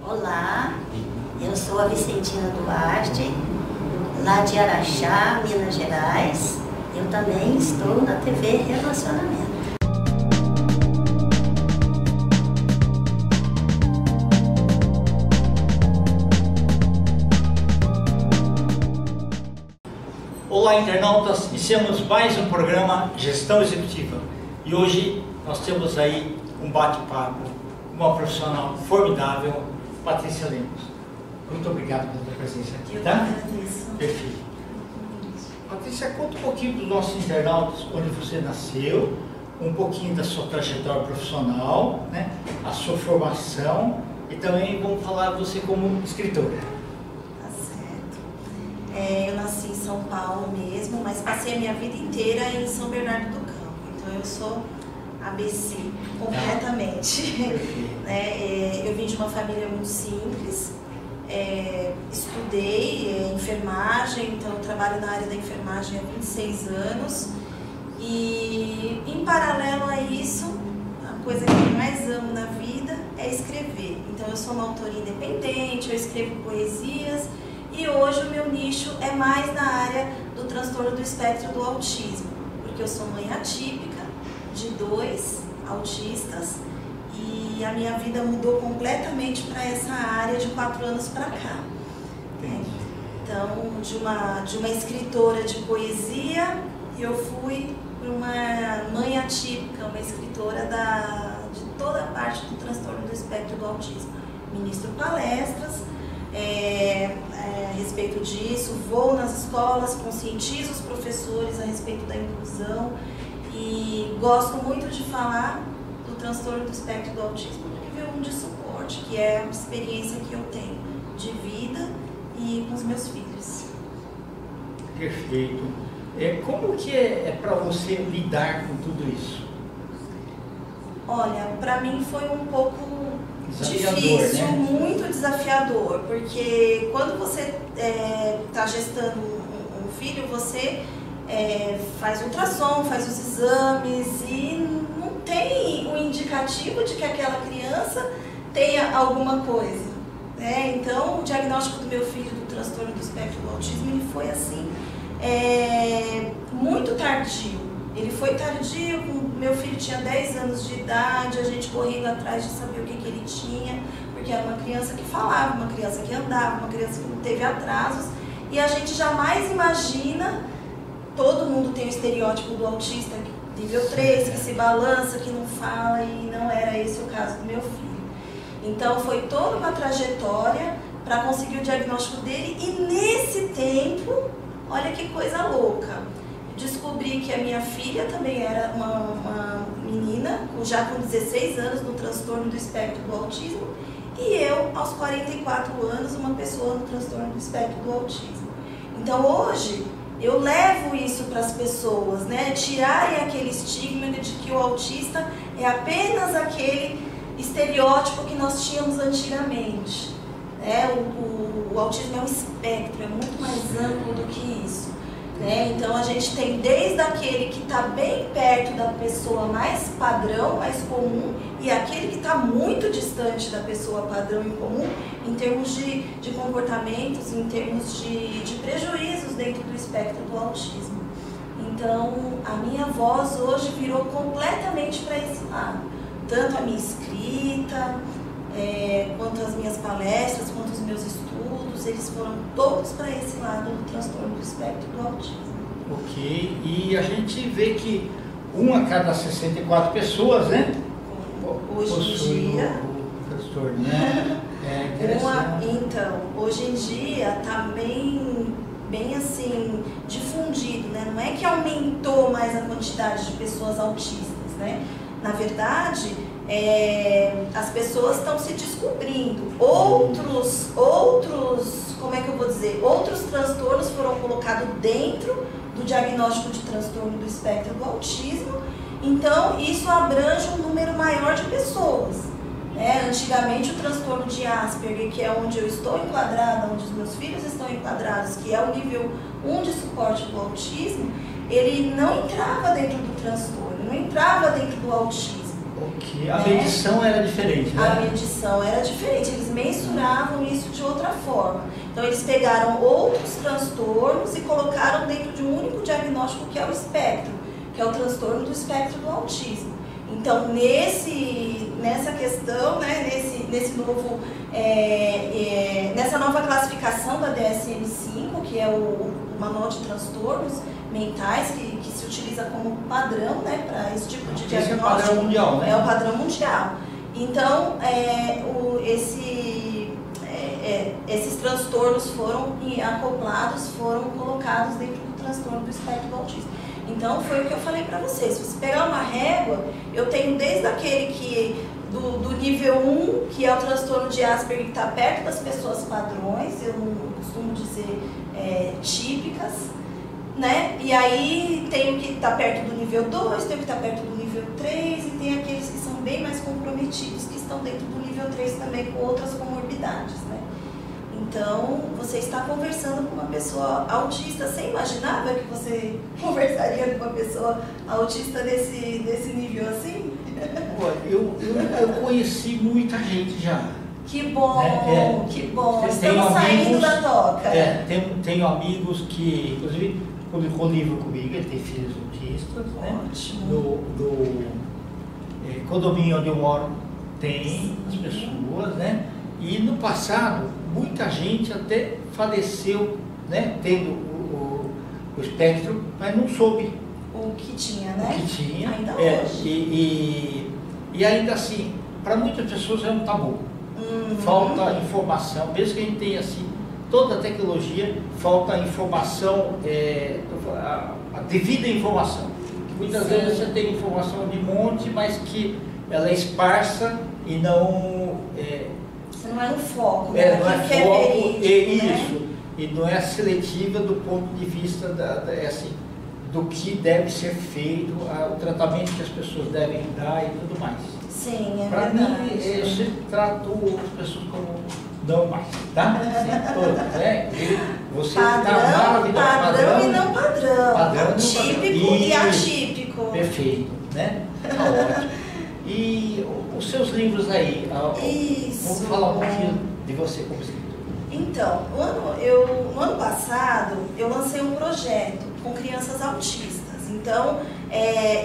Olá, eu sou a Vicentina Duarte, lá de Araxá, Minas Gerais. Eu também estou na TV Relacionamento. Olá, internautas, iniciamos mais um programa Gestão Executiva e hoje nós temos aí um bate-papo com uma profissional formidável, Patrícia Lemos. Muito obrigado pela sua presença aqui, tá? Eu agradeço. Perfeito. Patrícia, conta um pouquinho para os nossos internautas onde você nasceu, um pouquinho da sua trajetória profissional, né? A sua formação e também vamos falar de você como escritora. Tá certo. Eu nasci em São Paulo mesmo, mas passei a minha vida inteira em São Bernardo do Campo. Então eu sou ABC completamente. Eu vim de uma família muito simples. Estudei enfermagem, então eu trabalho na área da enfermagem há 26 anos. E em paralelo a isso, a coisa que eu mais amo na vida é escrever. Então eu sou uma autora independente, eu escrevo poesias e hoje o meu nicho é mais na área do transtorno do espectro do autismo, porque eu sou mãe atípica de 2 autistas e a minha vida mudou completamente para essa área de 4 anos para cá. Então, de uma escritora de poesia, eu fui para uma mãe atípica, uma escritora de toda a parte do transtorno do espectro do autismo. Ministro palestras a respeito disso, vou nas escolas, conscientizo os professores a respeito da inclusão e gosto muito de falar do transtorno do espectro do autismo, porque veio de suporte, que é a experiência que eu tenho de vida e com os meus filhos. Perfeito. Como que é para você lidar com tudo isso? Olha, para mim foi um pouco desafiador, difícil, né? Muito desafiador, porque quando você está gestando um filho, você faz ultrassom, faz os exames e não tem o indicativo de que aquela criança tenha alguma coisa. Então, o diagnóstico do meu filho do transtorno do espectro do autismo ele foi assim, muito tardio. Ele foi tardio, meu filho tinha 10 anos de idade, a gente correndo atrás de saber o que ele tinha, porque era uma criança que falava, uma criança que andava, uma criança que não teve atrasos, e a gente jamais imagina, todo mundo tem o estereótipo do autista nível 3, que se balança, que não fala, e não era esse o caso do meu filho. Então foi toda uma trajetória para conseguir o diagnóstico dele, e nesse tempo, olha que coisa louca, descobri que a minha filha também era uma menina, já com 16 anos, no transtorno do espectro do autismo, e eu, aos 44 anos, uma pessoa no transtorno do espectro do autismo. Então hoje, eu levo isso para as pessoas, tirarem aquele estigma de que o autista é apenas aquele estereótipo que nós tínhamos antigamente. O autismo é um espectro, é muito mais amplo do que isso. Então a gente tem desde aquele que está bem perto da pessoa mais padrão, mais comum, e aquele que está muito distante da pessoa padrão e comum em termos de comportamentos, em termos de prejuízos dentro do espectro do autismo. Então a minha voz hoje virou completamente para esse lado, tanto a minha escrita, quanto as minhas palestras, quanto os meus estudos, eles foram todos para esse lado do transtorno do espectro do autismo. Ok, e a gente vê que 1 a cada 64 pessoas, Hoje em dia, o transtorno, né? Então, hoje em dia está bem assim, difundido, Não é que aumentou mais a quantidade de pessoas autistas, Na verdade, as pessoas estão se descobrindo. Outros, como é que eu vou dizer? Outros transtornos foram colocados dentro do diagnóstico de transtorno do espectro do autismo. Então, isso abrange um número maior de pessoas. Antigamente, o transtorno de Asperger, que é onde eu estou enquadrada, onde os meus filhos estão enquadrados, que é o nível 1 de suporte do autismo, ele não entrava dentro do transtorno, não entrava dentro do autismo. Ok, a medição era diferente, né? A medição era diferente, eles mensuravam isso de outra forma. Então eles pegaram outros transtornos e colocaram dentro de um único diagnóstico, que é o espectro, que é o transtorno do espectro do autismo. Então nessa questão, né, nesse novo, nessa nova classificação da DSM-5, que é o Manual de Transtornos Mentais, que se utiliza como padrão, né, para esse tipo de diagnóstico. Esse é o padrão mundial, né? É o padrão mundial. Então, esses transtornos foram acoplados, foram colocados dentro do transtorno do espectro do autismo. Então, foi o que eu falei para vocês. Se você pegar uma régua, eu tenho desde aquele do nível 1, que é o transtorno de Asperger, que está perto das pessoas padrões, eu não costumo dizer típicas, né? E aí tem o que está perto do nível 2, tem o que está perto do nível 3 e tem aqueles que são bem mais comprometidos, que estão dentro do nível 3 também com outras comorbidades, né? Então, você está conversando com uma pessoa autista. Você imaginava que você conversaria com uma pessoa autista nesse nível assim? Eu conheci muita gente já. Que bom, né? que bom. Tenho Estamos saindo amigos, da toca. Tenho amigos que, inclusive, publicou livro comigo, ele tem filhos autistas. Ótimo. Né? Do condomínio onde eu moro tem as pessoas, né? E no passado, muita gente até faleceu, né? Tendo o espectro, mas não soube O que tinha, né? o que tinha. Ainda hoje. E ainda assim, para muitas pessoas é um tabu. Falta informação, mesmo que a gente tenha assim, toda a tecnologia, falta informação, a devida informação. Muitas vezes você tem informação de monte, mas que ela é esparsa e não... Você não é no foco, né? não é Que é foco, verídico, né? isso, e não é seletiva do ponto de vista do que deve ser feito, o tratamento que as pessoas devem dar e tudo mais. Sim, é Para verdade. mim, eu sempre trato as pessoas como não mais, tá? Sim, todas, né? Você está maravilhoso. Padrão e não padrão. Padrão Atípico e Isso. atípico. Perfeito, né? Tá ótimo. E os seus livros aí, Isso. vamos falar um pouquinho de você como escritor. Então, no ano passado, eu lancei um projeto com crianças autistas. Então,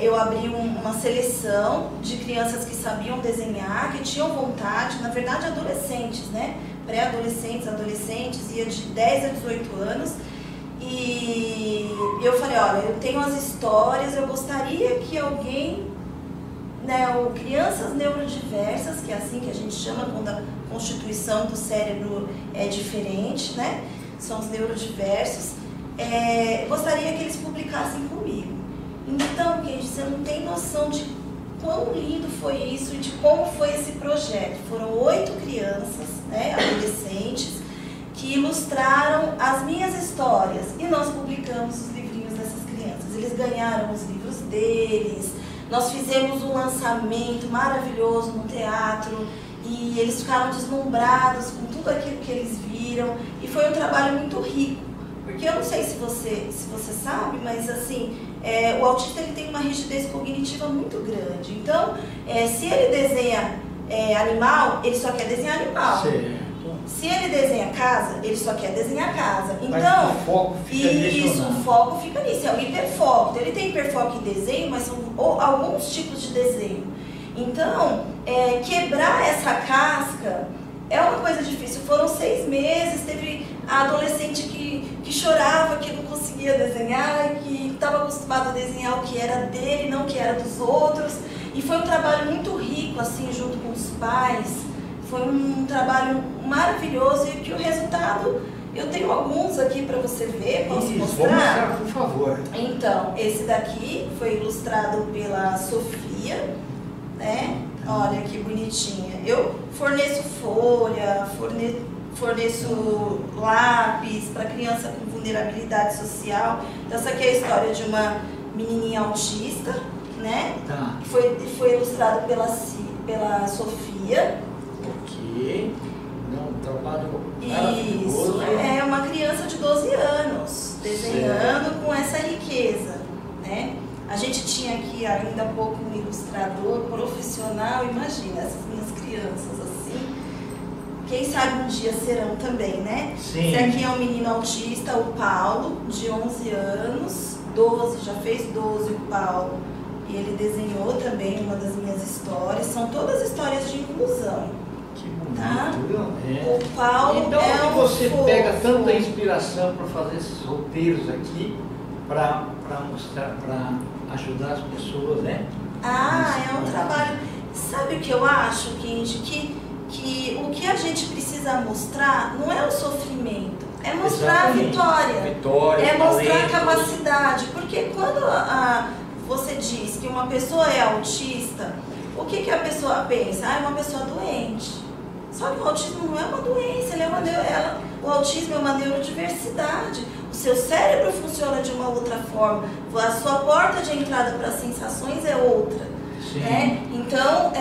eu abri uma seleção de crianças que sabiam desenhar, que tinham vontade, na verdade adolescentes, né? Pré-adolescentes, adolescentes, ia de 10 a 18 anos. E eu falei, olha, eu tenho as histórias, eu gostaria que alguém, né, crianças neurodiversas, que é assim que a gente chama quando a constituição do cérebro é diferente, né? São os neurodiversos. Gostaria que eles publicassem comigo. Então, Kendi, você não tem noção de quão lindo foi isso e de como foi esse projeto. Foram 8 crianças, né, adolescentes, que ilustraram as minhas histórias e nós publicamos os livrinhos dessas crianças. Eles ganharam os livros deles, nós fizemos um lançamento maravilhoso no teatro e eles ficaram deslumbrados com tudo aquilo que eles viram e foi um trabalho muito rico. Porque eu não sei se você sabe, mas assim, o autista ele tem uma rigidez cognitiva muito grande. Então, se ele desenha animal, ele só quer desenhar animal. Certo. Se ele desenha casa, ele só quer desenhar casa. Então, mas o foco fica o foco fica nisso, é o hiperfoco. Então, ele tem hiperfoco em desenho, mas são alguns tipos de desenho. Então, quebrar essa casca é uma coisa difícil. Foram 6 meses, teve a adolescente que chorava, que não conseguia desenhar, que estava acostumada a desenhar o que era dele, não o que era dos outros. E foi um trabalho muito rico, assim, junto com os pais. Foi um trabalho maravilhoso e que o resultado, eu tenho alguns aqui para você ver, posso mostrar? Vamos mostrar, por favor. Então, esse daqui foi ilustrado pela Sofia, né? Olha que bonitinha. Eu forneço folha, forneço lápis para criança com vulnerabilidade social. Então, essa aqui é a história de uma menininha autista, né? Tá. Que foi ilustrado pela Sofia. Ok. Um trabalho Isso, maravilhoso. é uma criança de 12 anos desenhando com essa riqueza, né? A gente tinha aqui ainda há pouco ilustrador profissional, imagina, essas minhas crianças assim, quem sabe um dia serão também, né? Sim. Esse aqui é um menino autista, o Paulo, de 11 anos, 12, já fez 12 o Paulo. E ele desenhou também uma das minhas histórias, são todas histórias de inclusão. Que bonito, Tá? viu? É. O Paulo Então, é um você fofo. pega tanta inspiração para fazer esses roteiros aqui, para mostrar, para ajudar as pessoas, né? É um trabalho. Sabe o que eu acho, Kenji? Que o que a gente precisa mostrar não é o sofrimento, é mostrar Exatamente. a vitória. Vitória, É mostrar a talentos. capacidade. Porque quando você diz que uma pessoa é autista, o que a pessoa pensa? É uma pessoa doente. Só que o autismo não é uma doença, o autismo é uma neurodiversidade. O seu cérebro funciona de uma outra forma, a sua porta de entrada para as sensações é outra. Né? Então,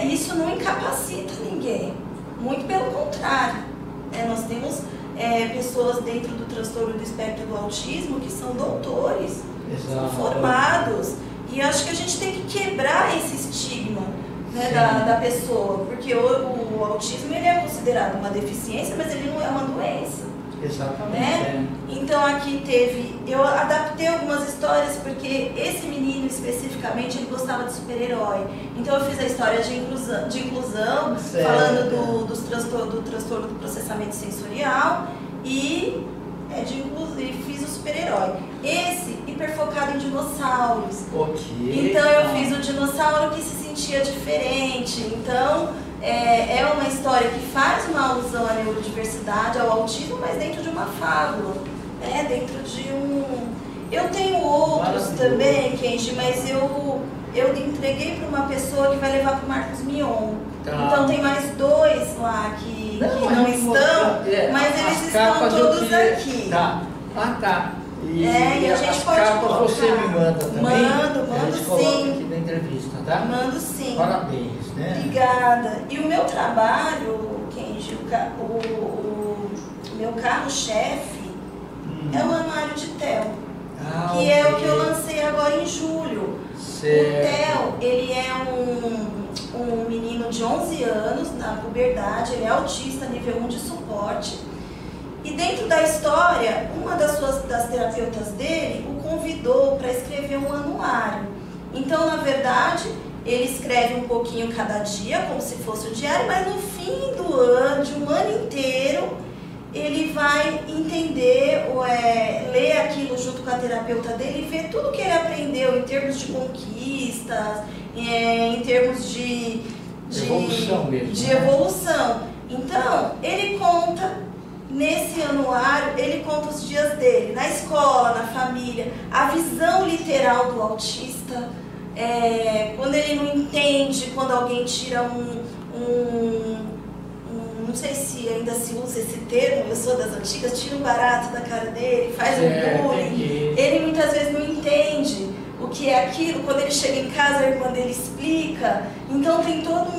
isso não incapacita ninguém, muito pelo contrário. Nós temos pessoas dentro do transtorno do espectro do autismo que são doutores, são formados, e eu acho que a gente tem que quebrar esse estigma, né, da pessoa, porque o autismo ele é considerado uma deficiência, mas ele não é uma doença. Exatamente. Né? Então aqui eu adaptei algumas histórias porque esse menino especificamente ele gostava de super-herói. Então eu fiz a história de inclusão falando do transtorno do processamento sensorial e fiz o super-herói. Esse hiperfocado em dinossauros. Então eu fiz o dinossauro que se sentia diferente. Então é uma história que faz uma alusão à neurodiversidade, ao autismo, mas dentro de uma fábula, dentro de Eu tenho outros também, Kenji, mas eu entreguei para uma pessoa que vai levar para o Marcos Mion. Tá. Então tem mais 2 lá que não estão, mas eles estão todos aqui. Tá. Tá. E a gente as pode capas colocar. Você me manda também? Mando sim. Aqui na entrevista, tá? Mando sim. Parabéns, né? Obrigada. E o meu trabalho, Kenji, o meu carro-chefe é o Anuário de Theo, que é o que eu lancei agora em julho. Certo. O Theo, ele é um menino de 11 anos, na puberdade, ele é autista, nível 1 de suporte. E dentro da história, uma das terapeutas dele o convidou para escrever um anuário. Então, na verdade, ele escreve um pouquinho cada dia, como se fosse o diário, mas no fim do ano, de um ano inteiro, ele vai entender, ler aquilo junto com a terapeuta dele e ver tudo que ele aprendeu em termos de conquistas, em termos de evolução mesmo. De evolução. Então, ele conta. Nesse anuário, ele conta os dias dele, na escola, na família, a visão literal do autista, quando ele não entende, quando alguém tira não sei se ainda se usa esse termo, eu sou das antigas, tira um barato da cara dele, faz um bullying, ele muitas vezes não entende o que é aquilo, quando ele chega em casa a irmã dele explica, então tem todo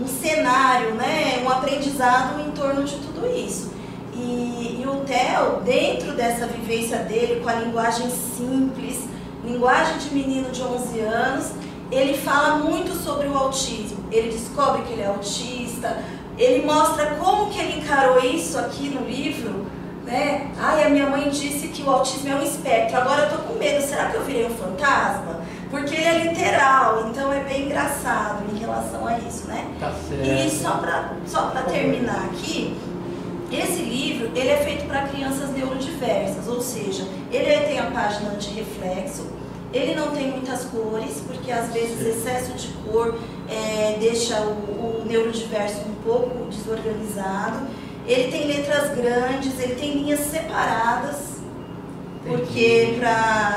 um cenário, né, um aprendizado em torno de tudo isso. E o Theo, dentro dessa vivência dele, com a linguagem simples, linguagem de menino de 11 anos, ele fala muito sobre o autismo. Ele descobre que ele é autista, ele mostra como que ele encarou isso aqui no livro, né? A minha mãe disse que o autismo é um espectro, agora eu tô com medo, será que eu virei um fantasma? Porque ele é literal, então é bem engraçado em relação a isso, né? Tá certo. E só para terminar aqui, esse livro ele é feito para crianças neurodiversas, ou seja, ele tem a página anti-reflexo, ele não tem muitas cores, porque às vezes excesso de cor deixa o neurodiverso um pouco desorganizado. Ele tem letras grandes, ele tem linhas separadas, porque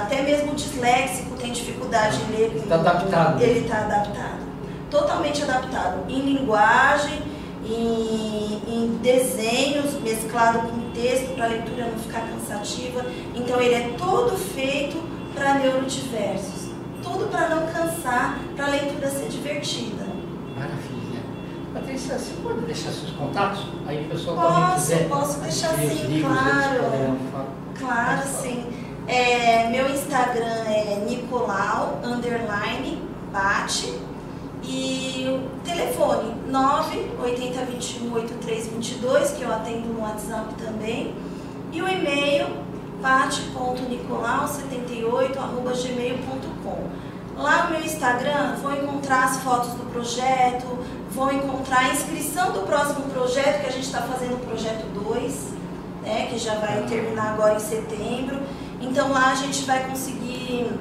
até mesmo o disléxico tem dificuldade em ler. Está adaptado. Ele está adaptado, totalmente adaptado, em linguagem, em desenhos, mesclado com texto, para a leitura não ficar cansativa. Então ele é todo feito para neurodiversos, tudo para não cansar, para a leitura ser divertida. Maravilha. Patrícia, você pode deixar seus contatos? Aí o pessoal também quiser. Posso deixar sim, claro. Claro, sim. Meu Instagram é Nicolau_Bate e o telefone 980218322, que eu atendo no WhatsApp também, e o e-mail bate.nicolau78@gmail.com. Lá no meu Instagram vão encontrar as fotos do projeto, vão encontrar a inscrição do próximo projeto, que a gente está fazendo o projeto 2, né, que já vai terminar agora em setembro. Então lá a gente vai conseguir,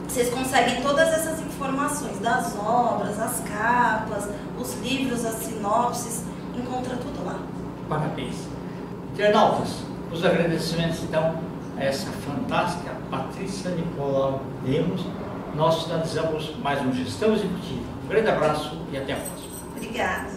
vocês conseguem todas essas informações das obras, as capas, os livros, as sinopses, encontra tudo lá. Parabéns. Internautas, os agradecimentos então a essa fantástica Patrícia Nicolau Lemos. Nós finalizamos mais um Gestão Executiva. Um grande abraço e até a próxima. Obrigada.